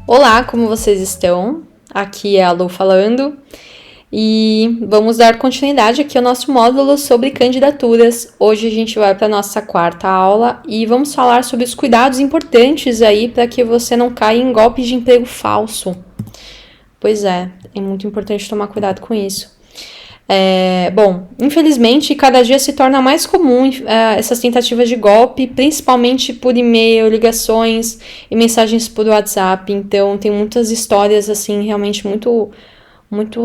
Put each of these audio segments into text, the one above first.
Olá, como vocês estão? Aqui é a Lu falando e vamos dar continuidade aqui ao nosso módulo sobre candidaturas. Hoje a gente vai para a nossa quarta aula e vamos falar sobre os cuidados importantes aí para que você não caia em golpes de emprego falso. Pois é muito importante tomar cuidado com isso. Bom, infelizmente, cada dia se torna mais comum essas tentativas de golpe, principalmente por e-mail, ligações e mensagens por WhatsApp. Então, tem muitas histórias, assim, realmente muito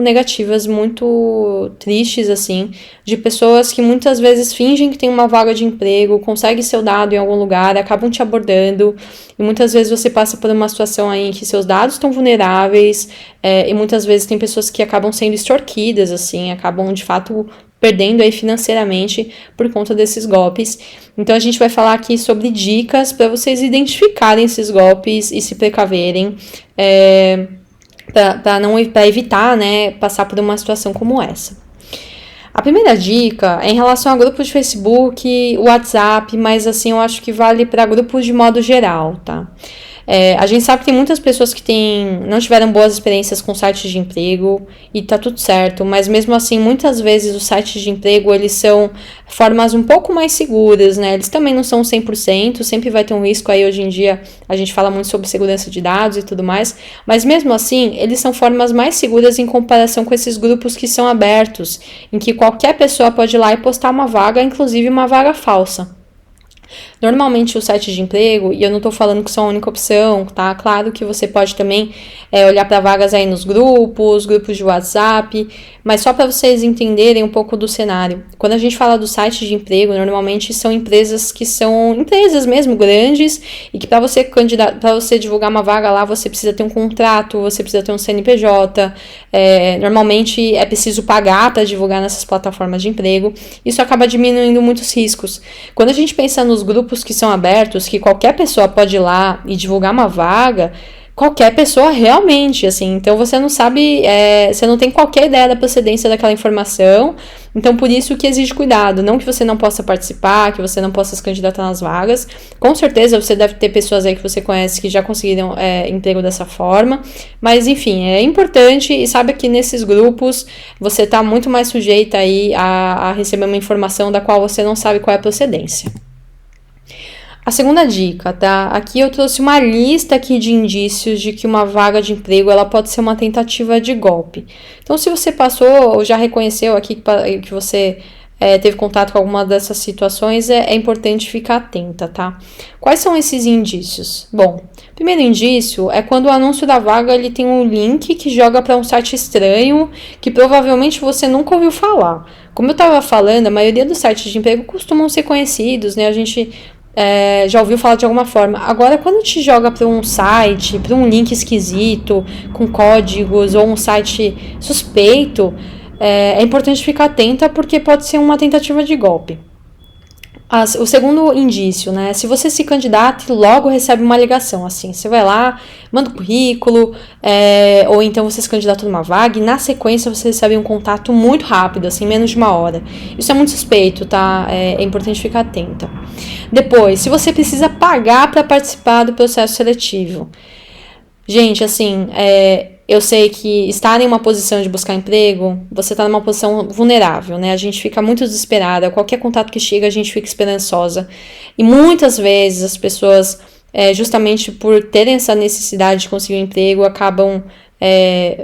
negativas, muito tristes, assim, de pessoas que muitas vezes fingem que tem uma vaga de emprego, conseguem seu dado em algum lugar, acabam te abordando, e muitas vezes você passa por uma situação aí em que seus dados estão vulneráveis, e muitas vezes tem pessoas que acabam sendo extorquidas, assim, acabam, de fato, perdendo aí financeiramente por conta desses golpes. Então, a gente vai falar aqui sobre dicas para vocês identificarem esses golpes e se precaverem, para evitar, né, passar por uma situação como essa. A primeira dica é em relação a grupos de Facebook, WhatsApp, mas assim, eu acho que vale para grupos de modo geral, tá? A gente sabe que tem muitas pessoas que não tiveram boas experiências com sites de emprego e tá tudo certo, mas mesmo assim, muitas vezes os sites de emprego, eles são formas um pouco mais seguras, né? Eles também não são 100%, sempre vai ter um risco aí hoje em dia, a gente fala muito sobre segurança de dados e tudo mais, mas mesmo assim, eles são formas mais seguras em comparação com esses grupos que são abertos, em que qualquer pessoa pode ir lá e postar uma vaga, inclusive uma vaga falsa. Normalmente, os sites de emprego, e eu não tô falando que são a única opção, tá? Claro que você pode também olhar para vagas aí nos grupos de WhatsApp, mas só para vocês entenderem um pouco do cenário. Quando a gente fala do site de emprego, normalmente são empresas que são empresas mesmo grandes e que para você divulgar uma vaga lá, você precisa ter um contrato, você precisa ter um CNPJ, normalmente é preciso pagar para divulgar nessas plataformas de emprego. Isso acaba diminuindo muitos riscos. Quando a gente pensa nos grupos que são abertos, que qualquer pessoa pode ir lá e divulgar uma vaga, qualquer pessoa realmente, assim, então você não sabe, você não tem qualquer ideia da procedência daquela informação, então por isso que exige cuidado, não que você não possa participar, que você não possa se candidatar nas vagas, com certeza você deve ter pessoas aí que você conhece que já conseguiram emprego dessa forma, mas enfim, é importante e sabe que nesses grupos você está muito mais sujeita aí a receber uma informação da qual você não sabe qual é a procedência. A segunda dica, tá? Aqui eu trouxe uma lista aqui de indícios de que uma vaga de emprego ela pode ser uma tentativa de golpe. Então, se você passou ou já reconheceu aqui que você teve contato com alguma dessas situações, é importante ficar atenta, tá? Quais são esses indícios? Bom, o primeiro indício é quando o anúncio da vaga ele tem um link que joga para um site estranho que provavelmente você nunca ouviu falar. Como eu estava falando, a maioria dos sites de emprego costumam ser conhecidos, né? A gente já ouviu falar de alguma forma. Agora, quando te joga para um site, para um link esquisito, com códigos, ou um site suspeito, é importante ficar atenta porque pode ser uma tentativa de golpe. O segundo indício, né? Se você se candidata e logo recebe uma ligação, assim, você vai lá, manda um currículo, ou então você se candidata numa vaga e na sequência você recebe um contato muito rápido, assim, menos de uma hora. Isso é muito suspeito, tá? É importante ficar atenta. Depois, se você precisa pagar para participar do processo seletivo. Gente, assim, eu sei que estar em uma posição de buscar emprego, você está numa posição vulnerável, né? A gente fica muito desesperada, qualquer contato que chega a gente fica esperançosa. E muitas vezes as pessoas, justamente por terem essa necessidade de conseguir um emprego, acabam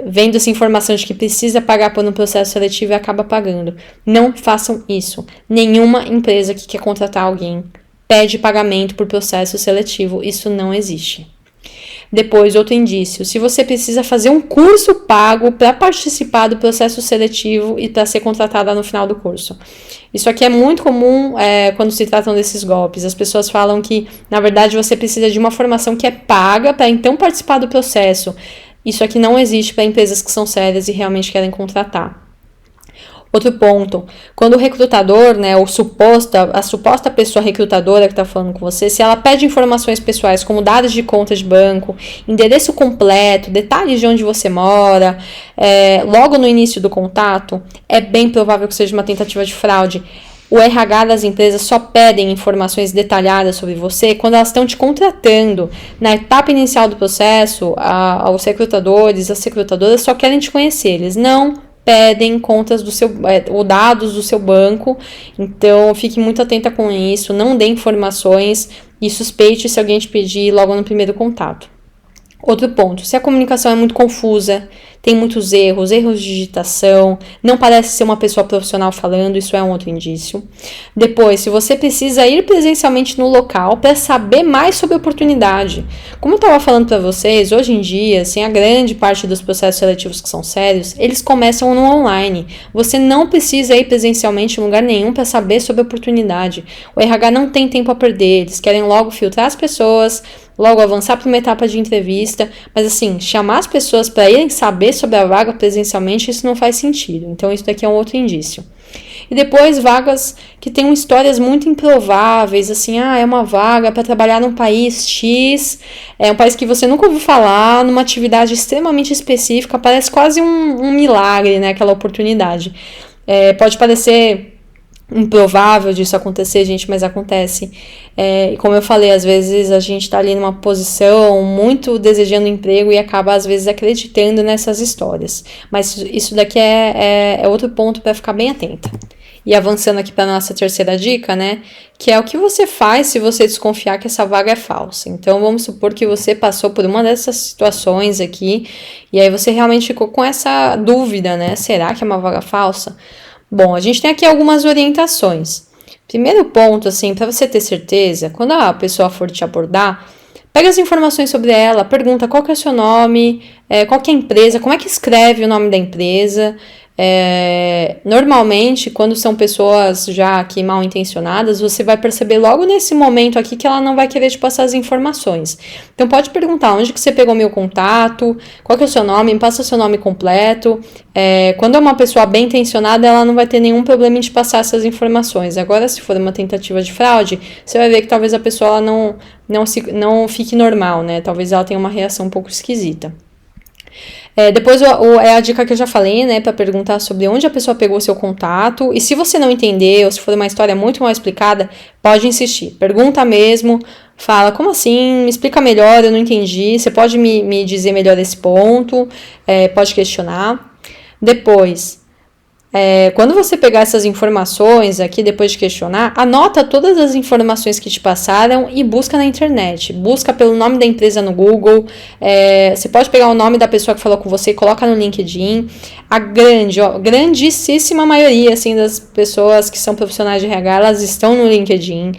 vendo essa informação de que precisa pagar por um processo seletivo e acaba pagando. Não façam isso. Nenhuma empresa que quer contratar alguém pede pagamento por processo seletivo. Isso não existe. Depois, outro indício, se você precisa fazer um curso pago para participar do processo seletivo e para ser contratada no final do curso. Isso aqui é muito comum quando se tratam desses golpes. As pessoas falam que, na verdade, você precisa de uma formação que é paga para então participar do processo. Isso aqui não existe para empresas que são sérias e realmente querem contratar. Outro ponto, quando o recrutador, né, a suposta pessoa recrutadora que está falando com você, se ela pede informações pessoais como dados de conta de banco, endereço completo, detalhes de onde você mora, logo no início do contato, é bem provável que seja uma tentativa de fraude. O RH das empresas só pedem informações detalhadas sobre você quando elas estão te contratando. Na etapa inicial do processo, os recrutadores, as recrutadoras só querem te conhecer, eles não pedem contas do seu, ou dados do seu banco, então fique muito atenta com isso, não dê informações e suspeite se alguém te pedir logo no primeiro contato. Outro ponto, se a comunicação é muito confusa, tem muitos erros de digitação, não parece ser uma pessoa profissional falando, isso é um outro indício. Depois, se você precisa ir presencialmente no local para saber mais sobre a oportunidade. Como eu estava falando para vocês, hoje em dia, assim, a grande parte dos processos seletivos que são sérios, eles começam no online. Você não precisa ir presencialmente em lugar nenhum para saber sobre a oportunidade. O RH não tem tempo a perder, eles querem logo filtrar as pessoas, logo avançar para uma etapa de entrevista, mas assim, chamar as pessoas para irem saber sobre a vaga presencialmente, isso não faz sentido. Então isso daqui é um outro indício. E depois vagas que têm histórias muito improváveis, assim, é uma vaga para trabalhar num país X, é um país que você nunca ouviu falar, numa atividade extremamente específica, parece quase um milagre, né, aquela oportunidade. Pode parecer improvável disso acontecer, gente, mas acontece. E como eu falei, às vezes a gente tá ali numa posição muito desejando emprego e acaba às vezes acreditando nessas histórias. Mas isso daqui é outro ponto para ficar bem atenta. E avançando aqui para nossa terceira dica, né, que é o que você faz se você desconfiar que essa vaga é falsa. Então vamos supor que você passou por uma dessas situações aqui e aí você realmente ficou com essa dúvida, né, será que é uma vaga falsa? Bom, a gente tem aqui algumas orientações. Primeiro ponto, assim, para você ter certeza, quando a pessoa for te abordar, pega as informações sobre ela, pergunta qual que é o seu nome, qual que é a empresa, como é que escreve o nome da empresa. Normalmente, quando são pessoas já aqui mal intencionadas, você vai perceber logo nesse momento aqui que ela não vai querer te passar as informações. Então pode perguntar onde que você pegou meu contato, qual que é o seu nome, me passa o seu nome completo. Quando é uma pessoa bem intencionada, ela não vai ter nenhum problema em te passar essas informações. Agora, se for uma tentativa de fraude, você vai ver que talvez a pessoa ela não fique normal, né? Talvez ela tenha uma reação um pouco esquisita. Depois é a dica que eu já falei, né, para perguntar sobre onde a pessoa pegou o seu contato, e se você não entender, ou se for uma história muito mal explicada, pode insistir, pergunta mesmo, fala, como assim, me explica melhor, eu não entendi, você pode me dizer melhor esse ponto, pode questionar. Depois, quando você pegar essas informações aqui, depois de questionar, anota todas as informações que te passaram e busca na internet. Busca pelo nome da empresa no Google. Você pode pegar o nome da pessoa que falou com você e coloca no LinkedIn. A grandíssima maioria, assim, das pessoas que são profissionais de RH, elas estão no LinkedIn.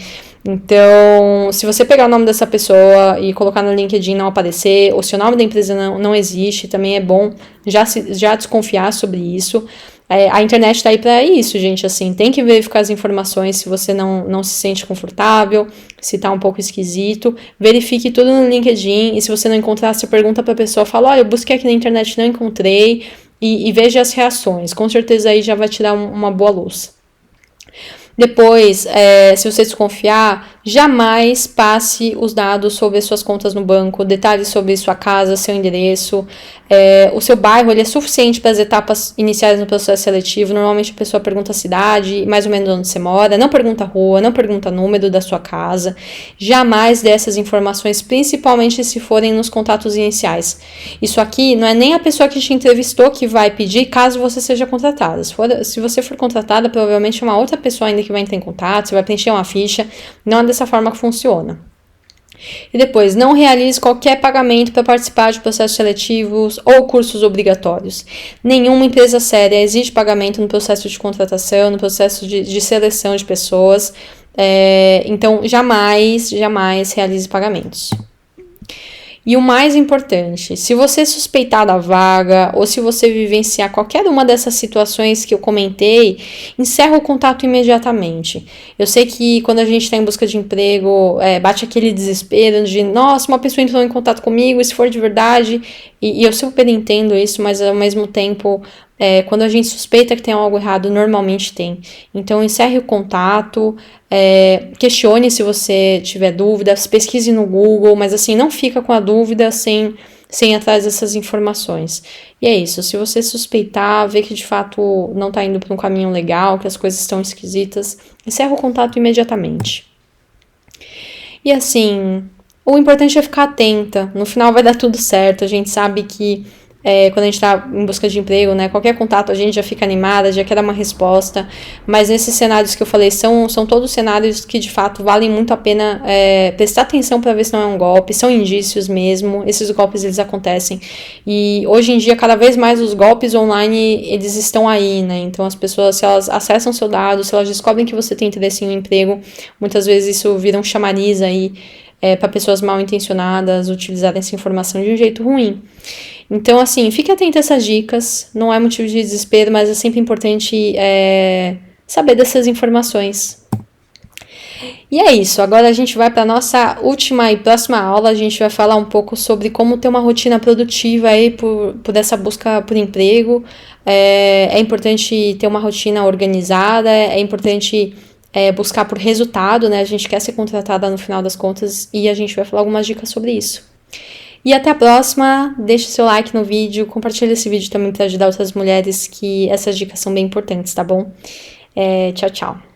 Então, se você pegar o nome dessa pessoa e colocar no LinkedIn e não aparecer, ou se o nome da empresa não existe, também é bom já desconfiar sobre isso. A internet tá aí para isso, gente, assim, tem que verificar as informações se você não se sente confortável, se tá um pouco esquisito, verifique tudo no LinkedIn, e se você não encontrar, você pergunta pra pessoa, fala, olha, eu busquei aqui na internet, não encontrei, e veja as reações, com certeza aí já vai tirar uma boa luz. Depois, se você desconfiar, jamais passe os dados sobre as suas contas no banco, detalhes sobre sua casa, seu endereço. O seu bairro ele é suficiente para as etapas iniciais no processo seletivo. Normalmente a pessoa pergunta a cidade, mais ou menos onde você mora, não pergunta a rua, não pergunta o número da sua casa. Jamais dê essas informações, principalmente se forem nos contatos iniciais. Isso aqui não é nem a pessoa que te entrevistou que vai pedir caso você seja contratada. Se você for contratada, provavelmente é uma outra pessoa ainda que vai entrar em contato, você vai preencher uma ficha. Não é dessa forma que funciona. E depois, não realize qualquer pagamento para participar de processos seletivos ou cursos obrigatórios. Nenhuma empresa séria exige pagamento no processo de contratação, no processo de seleção de pessoas. Então, jamais realize pagamentos. E o mais importante, se você suspeitar da vaga ou se você vivenciar qualquer uma dessas situações que eu comentei, encerra o contato imediatamente. Eu sei que quando a gente está em busca de emprego, bate aquele desespero de, nossa, uma pessoa entrou em contato comigo, e se for de verdade, e eu super entendo isso, mas ao mesmo tempo, quando a gente suspeita que tem algo errado, normalmente tem. Então, encerre o contato, questione se você tiver dúvidas, pesquise no Google, mas assim, não fica com a dúvida sem sem ir atrás dessas informações. E é isso, se você suspeitar, ver que de fato não tá indo para um caminho legal, que as coisas estão esquisitas, encerra o contato imediatamente. E assim, o importante é ficar atenta, no final vai dar tudo certo, a gente sabe que quando a gente está em busca de emprego, né, qualquer contato a gente já fica animada, já quer dar uma resposta, mas esses cenários que eu falei são todos cenários que de fato valem muito a pena prestar atenção para ver se não é um golpe, são indícios mesmo, esses golpes eles acontecem, e hoje em dia cada vez mais os golpes online eles estão aí, né, então as pessoas, se elas acessam seu dado, se elas descobrem que você tem interesse em um emprego, muitas vezes isso vira um chamariz aí para pessoas mal intencionadas utilizarem essa informação de um jeito ruim. Então, assim, fique atento a essas dicas, não é motivo de desespero, mas é sempre importante saber dessas informações. E é isso, agora a gente vai para a nossa última e próxima aula, a gente vai falar um pouco sobre como ter uma rotina produtiva aí por essa busca por emprego. É importante ter uma rotina organizada, é importante buscar por resultado, né? A gente quer ser contratada no final das contas e a gente vai falar algumas dicas sobre isso. E até a próxima, deixe seu like no vídeo, compartilhe esse vídeo também para ajudar outras mulheres, que essas dicas são bem importantes, tá bom? Tchau, tchau.